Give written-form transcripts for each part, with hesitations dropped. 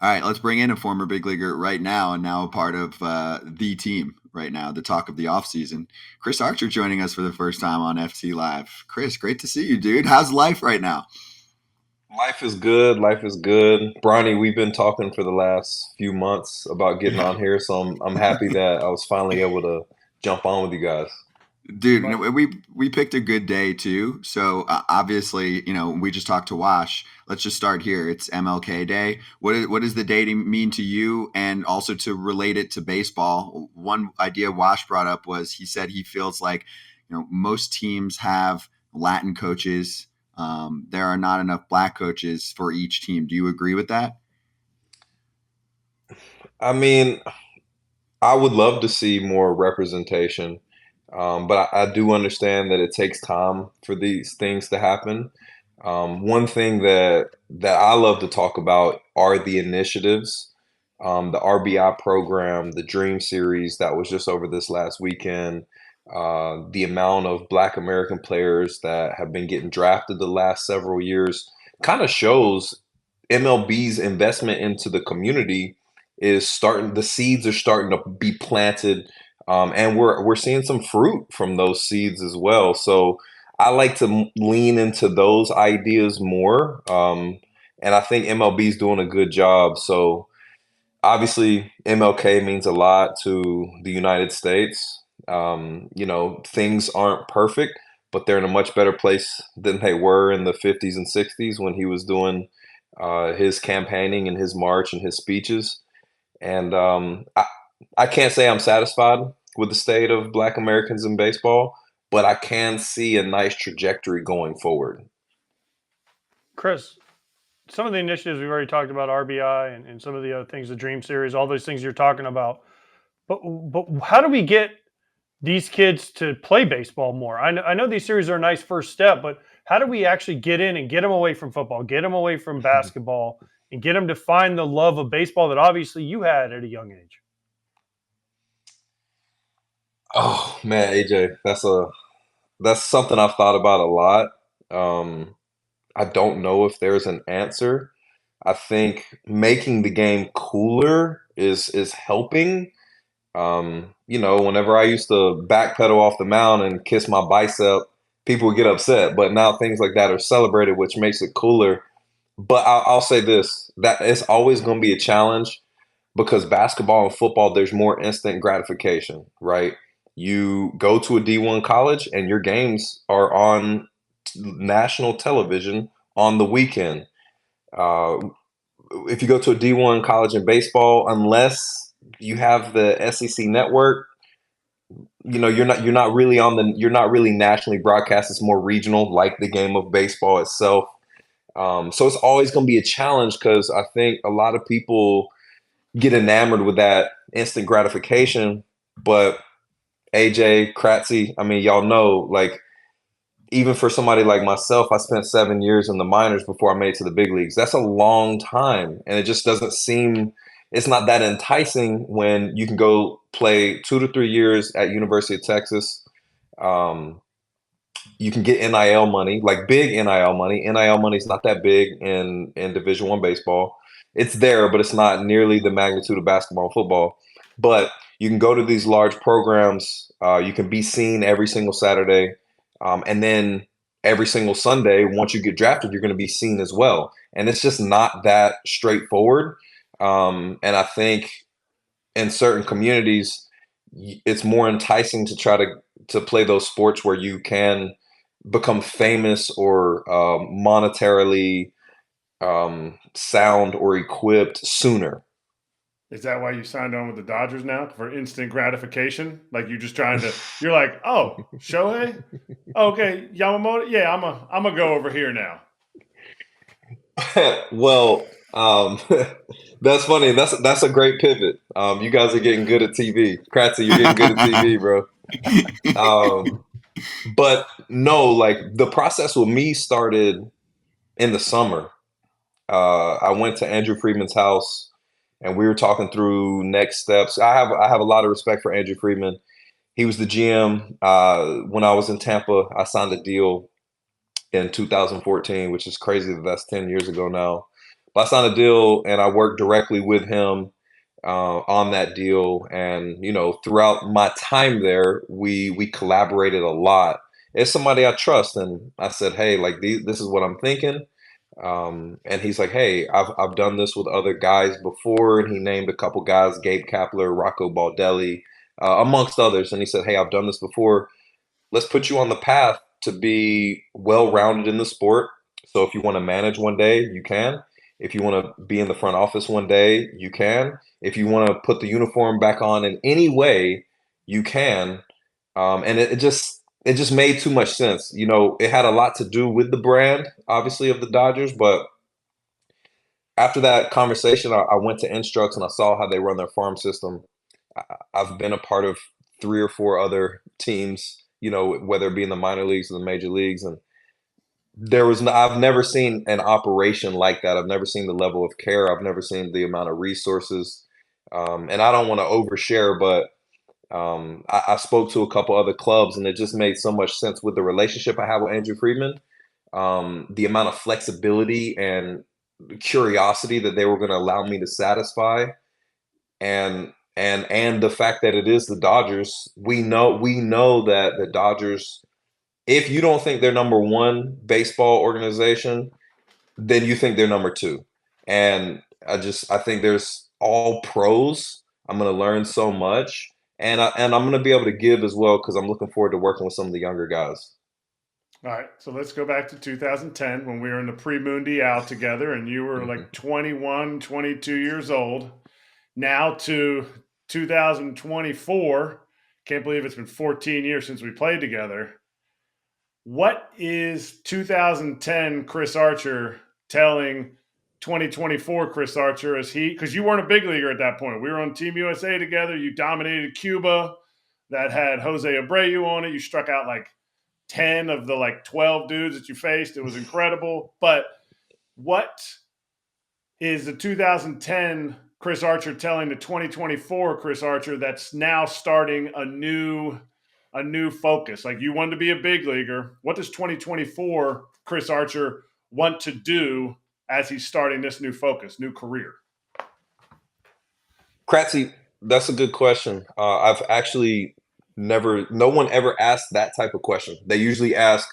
All right, let's bring in a former big leaguer right now and now a part of the team right now, the talk of the offseason. Chris Archer joining us for the first time on FT Live. Chris, great to see you, dude. How's life right now? Life is good. Life is good. Bronny, we've been talking for the last few months about getting Yeah. on here, so I'm happy that I was finally able to jump on with you guys. Dude, But we picked a good day too. So obviously, we just talked to Wash. Let's just start here. It's MLK Day. What does the day mean to you, and also to relate it to baseball? One idea Wash brought up was he said he feels like most teams have Latin coaches. There are not enough black coaches for each team. Do you agree with that? I mean, I would love to see more representation, but I do understand that it takes time for these things to happen. One thing that I love to talk about are the initiatives, the RBI program, the Dream Series that was just over this last weekend, the amount of Black American players that have been getting drafted the last several years kind of shows MLB's investment into the community is starting. The seeds are starting to be planted, and we're seeing some fruit from those seeds as well. So I like to lean into those ideas more. And I think MLB is doing a good job. So obviously, MLK means a lot to the United States. Things aren't perfect, but they're in a much better place than they were in the 50s and 60s when he was doing his campaigning and his march and his speeches. And I can't say I'm satisfied with the state of Black Americans in baseball, but I can see a nice trajectory going forward. Chris, some of the initiatives we've already talked about, RBI and some of the other things, the Dream Series, all those things you're talking about. But how do we get these kids to play baseball more? I know these series are a nice first step, but how do we actually get in and get them away from football, get them away from basketball, and get them to find the love of baseball that obviously you had at a young age? Oh man, AJ, that's something I've thought about a lot. Um, I don't know if there's an answer. I think making the game cooler is helping. Whenever I used to backpedal off the mound and kiss my bicep, people would get upset. But now things like that are celebrated, which makes it cooler. But I'll say this: that it's always going to be a challenge because basketball and football, there's more instant gratification, right? You go to a D1 college and your games are on national television on the weekend. Uh, if you go to a D1 college in baseball, unless you have the SEC network, you're not really nationally broadcast. It's more regional, like the game of baseball itself. So it's always going to be a challenge because I think a lot of people get enamored with that instant gratification. But AJ, Kratzy, I mean, y'all know, like, even for somebody like myself, I spent 7 years in the minors before I made it to the big leagues. That's a long time. And it just doesn't seem, it's not that enticing when you can go play 2 to 3 years at University of Texas. Um, you can get NIL money, like big NIL money. NIL money is not that big in Division 1 baseball. It's there, but it's not nearly the magnitude of basketball and football. But you can go to these large programs. You can be seen every single Saturday, and then every single Sunday. Once you get drafted, you're going to be seen as well. And it's just not that straightforward. And I think in certain communities, it's more enticing to try to play those sports where you can become famous or monetarily sound or equipped sooner. Is that why you signed on with the Dodgers now for instant gratification? Like you're just trying to, you're like, oh, Shohei? Okay, Yamamoto? Yeah, I'm a go over here now. Well, that's funny. That's a great pivot. You guys are getting good at TV. Kratzy, you're getting good at TV, bro. Um, but no, like the process with me started in the summer. I went to Andrew Friedman's house and we were talking through next steps. I have a lot of respect for Andrew Friedman. He was the GM when I was in Tampa. I signed a deal in 2014, which is crazy that that's 10 years ago now. I signed a deal and I worked directly with him on that deal. And throughout my time there, we collaborated a lot. It's somebody I trust, and I said, "Hey, like this is what I'm thinking." And he's like, "Hey, I've done this with other guys before," and he named a couple guys: Gabe Kapler, Rocco Baldelli, amongst others. And he said, "Hey, I've done this before. Let's put you on the path to be well-rounded in the sport. So if you want to manage one day, you can. If you want to be in the front office one day, you can. If you want to put the uniform back on in any way, you can." And it just made too much sense. It had a lot to do with the brand, obviously, of the Dodgers. But after that conversation, I went to Instructs and I saw how they run their farm system. I've been a part of 3 or 4 other teams, whether it be in the minor leagues or the major leagues, and I've never seen an operation like that. I've never seen the level of care. I've never seen the amount of resources. And I don't want to overshare, but I spoke to a couple other clubs, and it just made so much sense with the relationship I have with Andrew Friedman, the amount of flexibility and curiosity that they were going to allow me to satisfy, and the fact that it is the Dodgers. We know that the Dodgers, if you don't think they're number one baseball organization, then you think they're number two. And I think there's all pros. I'm going to learn so much, and I'm going to be able to give as well, because I'm looking forward to working with some of the younger guys. All right, so let's go back to 2010 when we were in the pre-Mundial together and you were like 21, 22 years old. Now to 2024, can't believe it's been 14 years since we played together. What is 2010 Chris Archer telling 2024 Chris Archer because you weren't a big leaguer at that point. We were on Team USA together. You dominated Cuba that had Jose Abreu on it. You struck out like 10 of the like 12 dudes that you faced. It was incredible. But what is the 2010 Chris Archer telling the 2024 Chris Archer that's now starting a new focus? Like, you wanted to be a big leaguer. What does 2024 Chris Archer want to do as he's starting this new focus, new career? Kratzy, that's a good question. I've actually no one ever asked that type of question. They usually ask,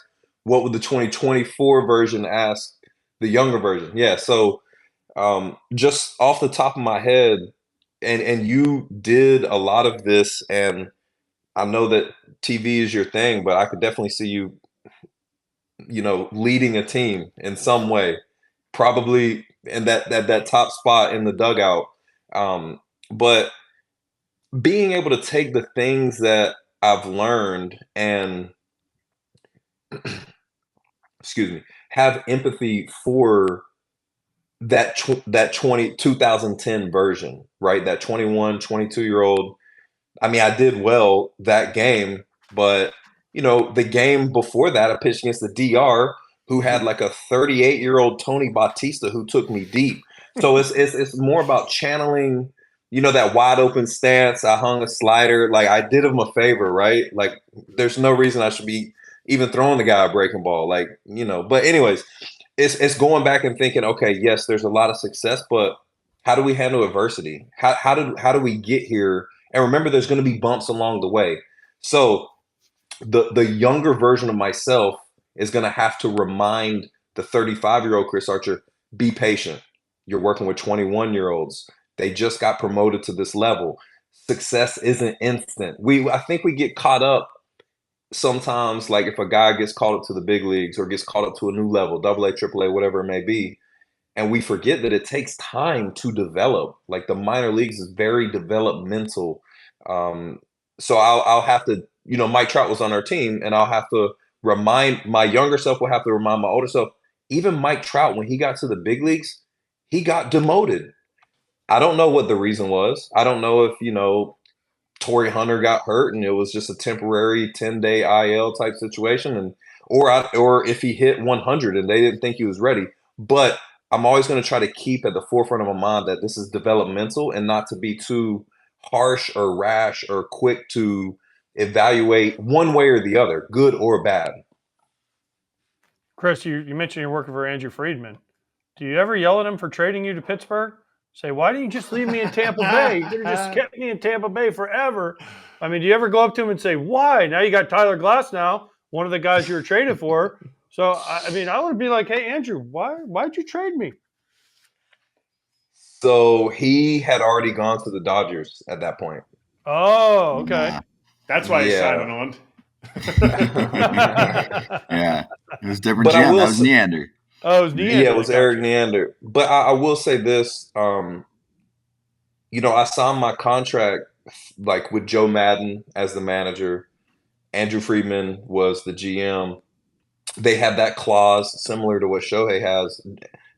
what would the 2024 version ask the younger version? Yeah. So just off the top of my head, and you did a lot of this, and I know that TV is your thing, but I could definitely see you, leading a team in some way, probably in that top spot in the dugout. But being able to take the things that I've learned and excuse me, have empathy for that 2010 version, right? That 21, 22-year-old. I mean, I did well that game, but the game before that, I pitched against the DR, who had like a 38-year-old Tony Bautista who took me deep. So it's more about channeling, that wide open stance. I hung a slider, like I did him a favor, right? Like there's no reason I should be even throwing the guy a breaking ball, like. But anyways, it's going back and thinking, okay, yes, there's a lot of success, but how do we handle adversity? How do we get here? And remember, there's going to be bumps along the way. So the younger version of myself is going to have to remind the 35-year-old Chris Archer, be patient. You're working with 21-year-olds. They just got promoted to this level. Success isn't instant. I think we get caught up sometimes, like if a guy gets called up to the big leagues or gets called up to a new level, double A, triple A, whatever it may be, and we forget that it takes time to develop. Like the minor leagues is very developmental. So I'll have to, Mike Trout was on our team, and I'll have to remind my younger self, will have to remind my older self. Even Mike Trout, when he got to the big leagues, he got demoted. I don't know what the reason was. I don't know if, Torrey Hunter got hurt and it was just a temporary 10-day IL type situation, and or if he hit 100 and they didn't think he was ready. But I'm always going to try to keep at the forefront of my mind that this is developmental, and not to be too harsh or rash or quick to evaluate one way or the other, good or bad. Chris, you mentioned you're working for Andrew Friedman. Do you ever yell at him for trading you to Pittsburgh? Say, why didn't you just leave me in Tampa Bay? You could have just kept me in Tampa Bay forever. I mean, do you ever go up to him and say, why? Now you got Tyler Glass now, one of the guys you were traded for. So, I mean, I would be like, hey, Andrew, why'd you trade me? So he had already gone to the Dodgers at that point. Oh, okay. Nah. That's why he's Yeah. signing on. Yeah, it was a different But I GM. will That was say, Neander. Oh, it was Neander. yeah, it was Gotcha. Eric Neander. But I will say this, you know, I signed my contract like with Joe Madden as the manager. Andrew Friedman was the GM. They had that clause similar to what Shohei has.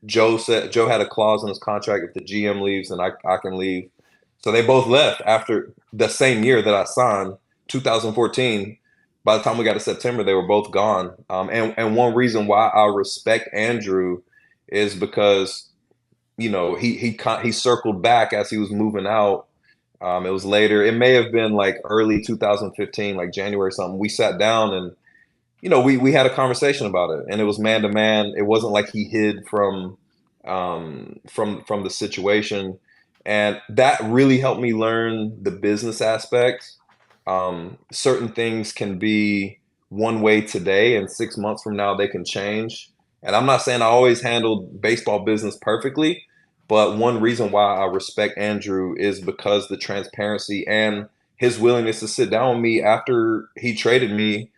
Joe had a clause in his contract, if the GM leaves, then I can leave. So they both left after the same year that I signed, 2014. By the time we got to September, they were both gone. And one reason why I respect Andrew is because, you know, he circled back as he was moving out. It was later. It may have been like early 2015, like January or something. We sat down and, you know, we had a conversation about it, and it was man to man. It wasn't like he hid from the situation, and that really helped me learn the business aspect. Certain things can be one way today, and 6 months from now they can change. And I'm not saying I always handled baseball business perfectly, but one reason why I respect Andrew is because the transparency and his willingness to sit down with me after he traded me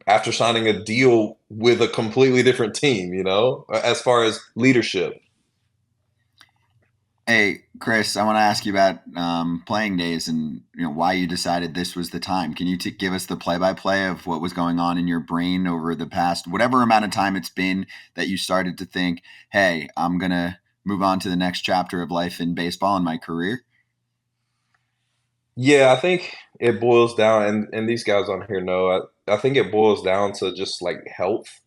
after signing a deal with a completely different team, you know, as far as leadership. Hey, Chris, I want to ask you about playing days and why you decided this was the time. Can you give us the play-by-play of what was going on in your brain over the past whatever amount of time it's been that you started to think, hey, I'm going to move on to the next chapter of life in baseball and my career? Yeah, I think it boils down, and these guys on here know, I think it boils down to just like health.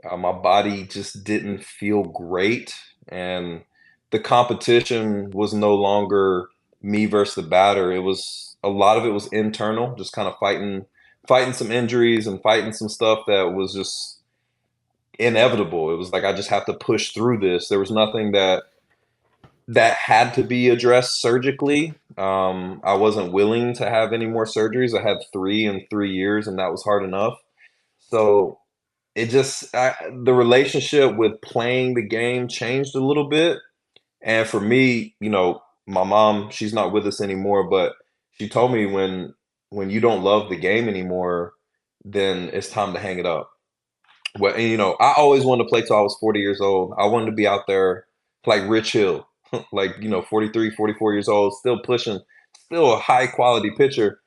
My body just didn't feel great, and the competition was no longer me versus the batter. It was a lot of it was internal, just kind of fighting some injuries and fighting some stuff that was just inevitable. It was like I just have to push through this. There was nothing that had to be addressed surgically. I wasn't willing to have any more surgeries. I had 3 in 3 years, and that was hard enough. So the relationship with playing the game changed a little bit. And for me, you know, my mom, she's not with us anymore, but she told me when you don't love the game anymore, then it's time to hang it up. Well, and, you know, I always wanted to play till I was 40 years old. I wanted to be out there like Rich Hill, like, you know, 43, 44 years old, still pushing, still a high quality pitcher.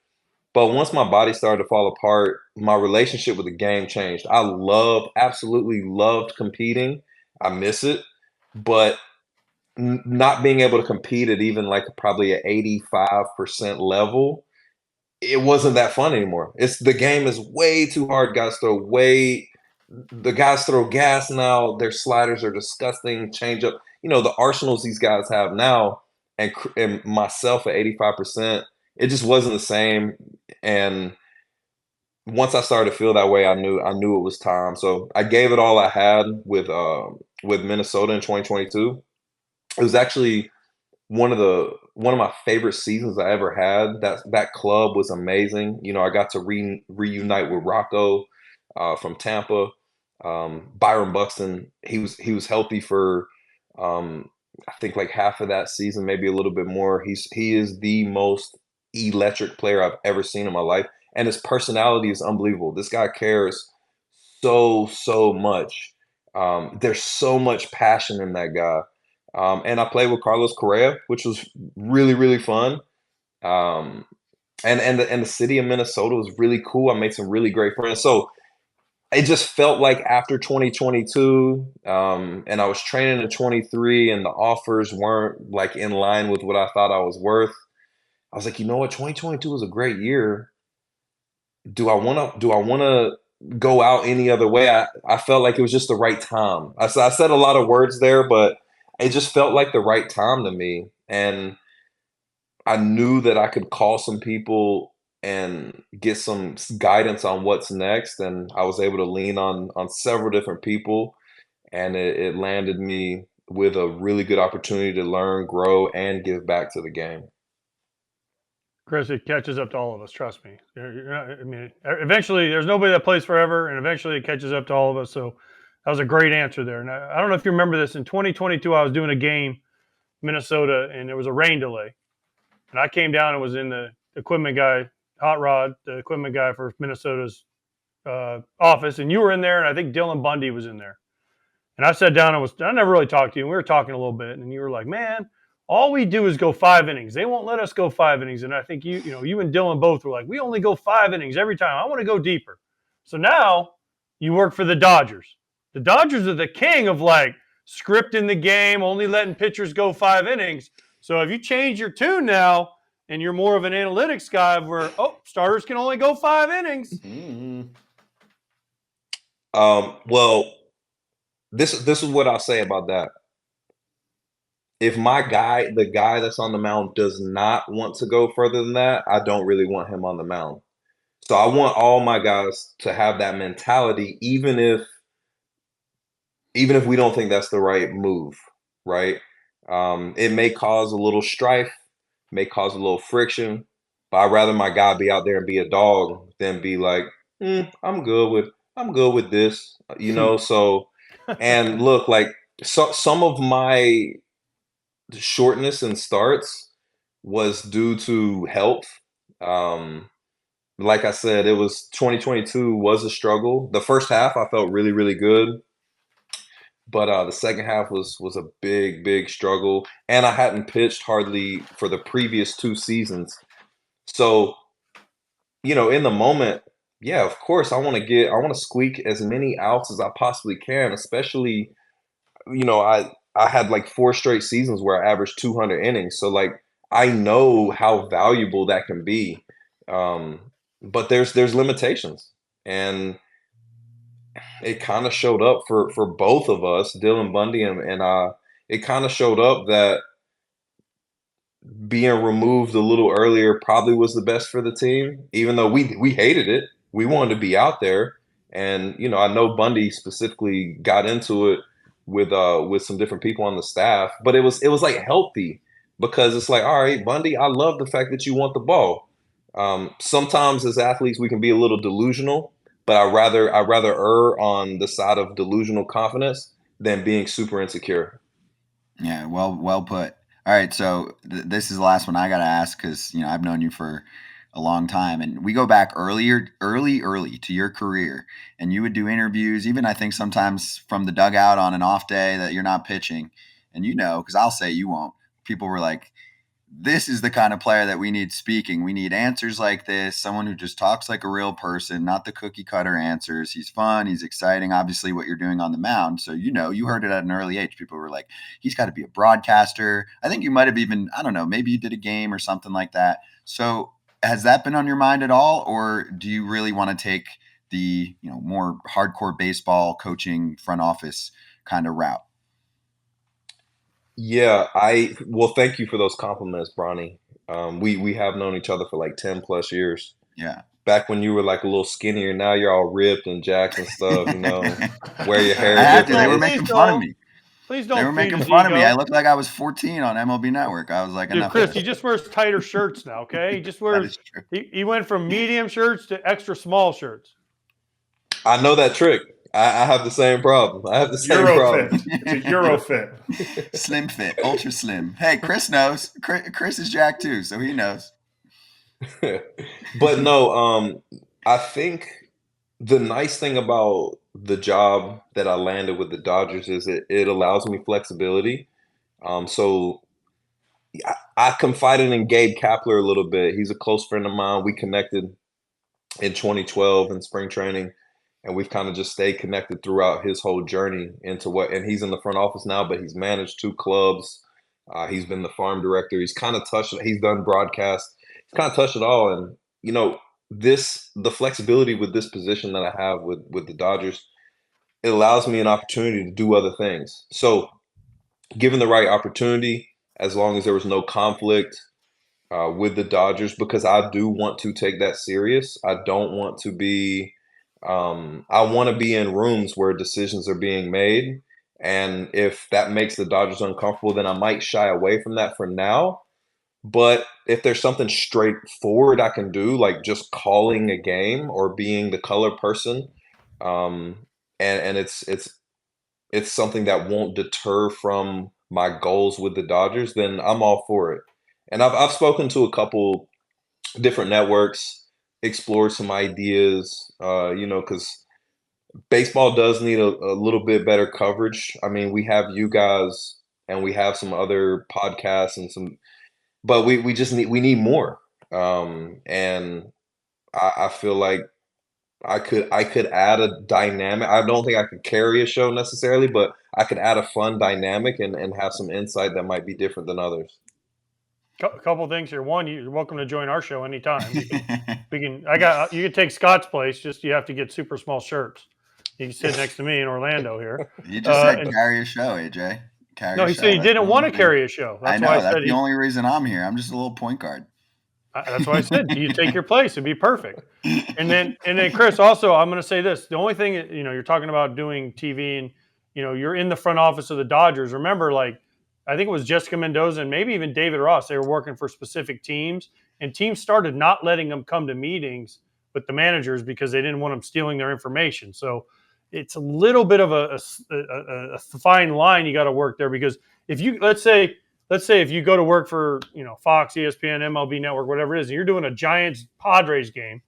But once my body started to fall apart, my relationship with the game changed. Absolutely loved competing. I miss it. But not being able to compete at even like probably an 85% level, it wasn't that fun anymore. The game is way too hard. The guys throw gas now. Their sliders are disgusting. Change up, you know, the arsenals these guys have now, and myself at 85%, it just wasn't the same. And once I started to feel that way, I knew it was time. So I gave it all I had with Minnesota in 2022. It was actually one of my favorite seasons I ever had. That club was amazing. You know, I got to reunite with Rocco from Tampa. Byron Buxton, he was healthy for I think like half of that season, maybe a little bit more. He is the most electric player I've ever seen in my life, and his personality is unbelievable. This guy cares so much. There's so much passion in that guy. And I played with Carlos Correa, which was really fun. Um, and the city of Minnesota was really cool. I made some really great friends. So it just felt like after 2022, and I was training in 23, and the offers weren't like in line with what I thought I was worth. I was like, you know what, 2022 was a great year. Do I wanna go out any other way? I felt like it was just the right time. I said a lot of words there, but it just felt like the right time to me. And I knew that I could call some people and get some guidance on what's next. And I was able to lean on several different people, and it landed me with a really good opportunity to learn, grow, and give back to the game. Chris, it catches up to all of us. Trust me. I mean, eventually, there's nobody that plays forever, and eventually, it catches up to all of us. So, that was a great answer there. And I don't know if you remember this. In 2022, I was doing a game, Minnesota, and there was a rain delay, and I came down and was in the equipment guy, Hot Rod, the equipment guy for Minnesota's office, and you were in there, and I think Dylan Bundy was in there. And I sat down and I never really talked to you. And we were talking a little bit, and you were like, "Man, all we do is go 5 innings. They won't let us go 5 innings." And I think you and Dylan both were like, "We only go 5 innings every time. I want to go deeper." So now you work for the Dodgers. The Dodgers are the king of like scripting the game, only letting pitchers go 5 innings. So if you change your tune now and you're more of an analytics guy where, starters can only go 5 innings. Mm-hmm. Well, this is what I'll say about that. If the guy that's on the mound, does not want to go further than that, I don't really want him on the mound. So I want all my guys to have that mentality, even if we don't think that's the right move, right? It may cause a little strife, may cause a little friction, but I'd rather my guy be out there and be a dog than be like, I'm good with this, So, and look, like some of my shortness in starts was due to health. Like I said, it was 2022 was a struggle. The first half I felt really, really good. But the second half was a big struggle, and I hadn't pitched hardly for the previous 2 seasons. So, in the moment, yeah, of course, I want to squeak as many outs as I possibly can. Especially, I had like 4 straight seasons where I averaged 200 innings. So like I know how valuable that can be, but there's limitations, and it kind of showed up for both of us, Dylan Bundy and it kind of showed up that being removed a little earlier probably was the best for the team, even though we hated it. We wanted to be out there. And, I know Bundy specifically got into it with some different people on the staff, but it was like healthy, because it's like, all right, Bundy, I love the fact that you want the ball. Sometimes as athletes we can be a little delusional, but I rather err on the side of delusional confidence than being super insecure. Yeah, well put. All right, so this is the last one I got to ask, because I've known you for a long time, and we go back early to your career, and you would do interviews, even I think sometimes from the dugout on an off day that you're not pitching, and because I'll say you won't. People were like, "This is the kind of player that we need speaking. We need answers like this, someone who just talks like a real person, not the cookie cutter answers. He's fun, he's exciting." Obviously, what you're doing on the mound. So, you heard it at an early age. People were like, he's got to be a broadcaster. I think you might have even, I don't know, maybe you did a game or something like that. So, has that been on your mind at all? Or do you really want to take the, more hardcore baseball coaching front office kind of route? Yeah, well, thank you for those compliments, Bronny. We have known each other for like 10 plus years. Yeah. Back when you were like a little skinnier, now you're all ripped and jacked and stuff, wear your I hair had to. They were differently. making fun of me. Please They don't were feed making his fun of me. I ego. looked like I was 14 on MLB Network. I was like, Dude, enough Chris, of he this. just wears tighter shirts now, okay? He just That wears is true. he went from medium shirts to extra small shirts. I know that trick. I have the same problem. I have the same problem. Eurofit. It's a Eurofit. Slim fit, ultra slim. Hey, Chris knows. Chris is Jack too, so he knows. But no, I think the nice thing about the job that I landed with the Dodgers is it allows me flexibility. So I confided in Gabe Kapler a little bit. He's a close friend of mine. We connected in 2012 in spring training, and we've kind of just stayed connected throughout his whole journey and he's in the front office now, but he's managed 2 clubs. He's been the farm director. He's done broadcast. He's kind of touched it all. And, the flexibility with this position that I have with the Dodgers, it allows me an opportunity to do other things. So given the right opportunity, as long as there was no conflict with the Dodgers, because I do want to take that serious. I don't want to be. I want to be in rooms where decisions are being made, And if that makes the Dodgers uncomfortable, then I might shy away from that for now. But if there's something straightforward I can do, like just calling a game or being the color person, um, and it's something that won't deter from my goals with the Dodgers, then I'm all for it. And I've spoken to a couple different networks, explored some ideas, because baseball does need a little bit better coverage. I mean, we have you guys and we have some other podcasts and some, but we just need more. And I feel like I could add a dynamic. I don't think I could carry a show necessarily, but I could add a fun dynamic and have some insight that might be different than others. A couple things here. One, you're welcome to join our show anytime. You can take Scott's place. Just you have to get super small shirts. You can sit next to me in Orlando here. You just said And carry a show, AJ. Carry no, a he show. said he That's the didn't only want to reason. carry a show. I That's know. why I That's said the only reason I'm here. I'm just a little point guard. that's why I said you take your place. It'd be perfect. And then Chris, also, I'm going to say this: the only thing you're talking about doing TV, and you're in the front office of the Dodgers. Remember, like I think it was Jessica Mendoza and maybe even David Ross. They were working for specific teams, and teams started not letting them come to meetings with the managers because they didn't want them stealing their information. So it's a little bit of a fine line you got to work there, because if you let's say if you go to work for Fox, ESPN, MLB Network, whatever it is, and you're doing a Giants Padres game,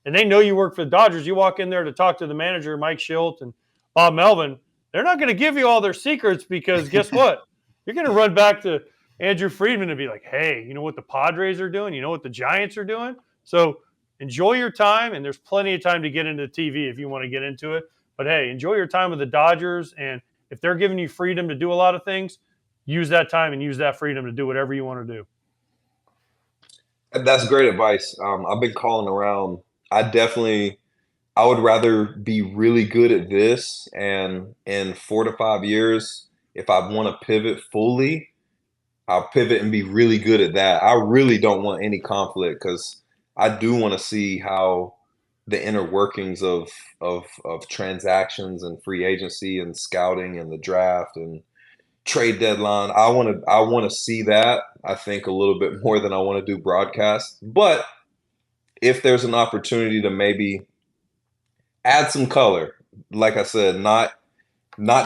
and they know you work for the Dodgers, you walk in there to talk to the manager, Mike Schilt and Bob Melvin. They're not going to give you all their secrets, because guess what? You're going to run back to Andrew Friedman and be like, hey, you know what the Padres are doing? You know what the Giants are doing? So enjoy your time, and there's plenty of time to get into TV if you want to get into it. But hey, enjoy your time with the Dodgers, and if they're giving you freedom to do a lot of things, use that time and use that freedom to do whatever you want to do. That's great advice. I've been calling around. I would rather be really good at this, and in 4 to 5 years, if I want to pivot fully, I'll pivot and be really good at that. I really don't want any conflict because I do want to see how the inner workings of transactions and free agency and scouting and the draft and trade deadline. I want to see that. I think a little bit more than I want to do broadcast. But if there's an opportunity to maybe add some color, like I said, not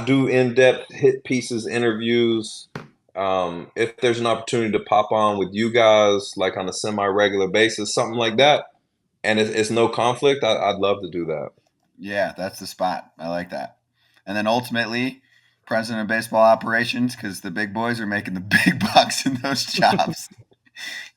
do in-depth hit pieces, interviews. If there's an opportunity to pop on with you guys, like on a semi-regular basis, something like that, and it's no conflict, I'd love to do that. Yeah, that's the spot. I like that. And then ultimately, president of baseball operations, because the big boys are making the big bucks in those jobs.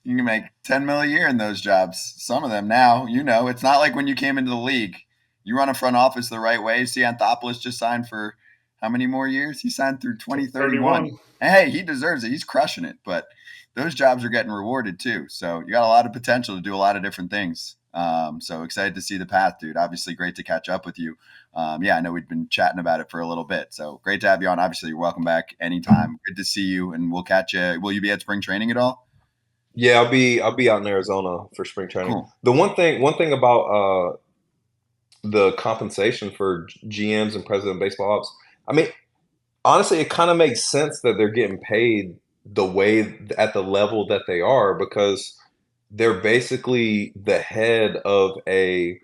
You can make 10 mil a year in those jobs. Some of them now, it's not like when you came into the league. You run a front office the right way. See, Anthopoulos just signed for how many more years? He signed through 2031. 31. Hey, he deserves it. He's crushing it. But those jobs are getting rewarded too. So you got a lot of potential to do a lot of different things. So excited to see the path, dude. Obviously, great to catch up with you. Yeah, I know we've been chatting about it for a little bit. So great to have you on. Obviously, you're welcome back anytime. Good to see you, and we'll catch you. Will you be at spring training at all? Yeah, I'll be out in Arizona for spring training. Cool. The one thing about the compensation for GMs and president of baseball ops, I mean, honestly, it kind of makes sense that they're getting paid the way at the level that they are, because they're basically the head of a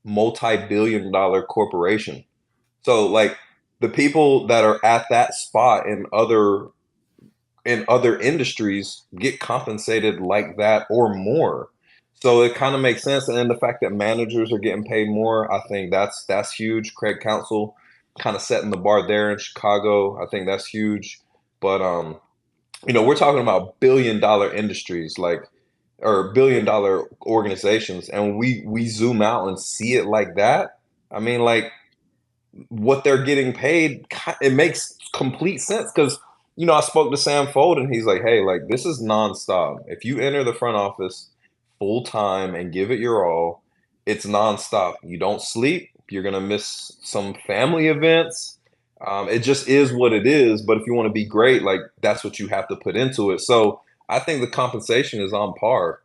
multi-billion-dollar corporation. So like the people that are at that spot in other industries get compensated like that or more. So it kind of makes sense. And the fact that managers are getting paid more, I think that's huge. Craig Counsell kind of setting the bar there in Chicago. I think that's huge. But we're talking about billion-dollar industries, like, or billion-dollar organizations, and we zoom out and see it like that. I mean, like, what they're getting paid, it makes complete sense, because I spoke to Sam Fold and he's like, hey, like, this is nonstop. If you enter the front office full time and give it your all, it's nonstop. You don't sleep. You're gonna miss some family events. It just is what it is. But if you want to be great, like, that's what you have to put into it. So I think the compensation is on par.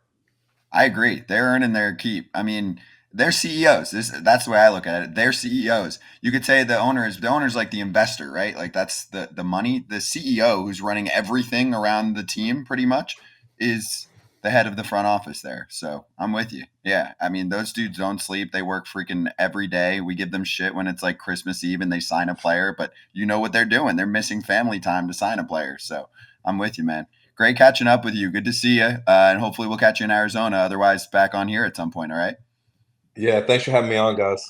I agree. They're earning their keep. I mean, they're CEOs. That's the way I look at it. They're CEOs. You could say the owner's like the investor, right? Like that's the money. The CEO who's running everything around the team pretty much is the head of the front office there. So I'm with you. Yeah. I mean, those dudes don't sleep. They work freaking every day. We give them shit when it's like Christmas Eve and they sign a player, but you know what they're doing. They're missing family time to sign a player. So I'm with you, man. Great catching up with you. Good to see you. And hopefully we'll catch you in Arizona. Otherwise, back on here at some point. All right. Yeah, thanks for having me on, guys.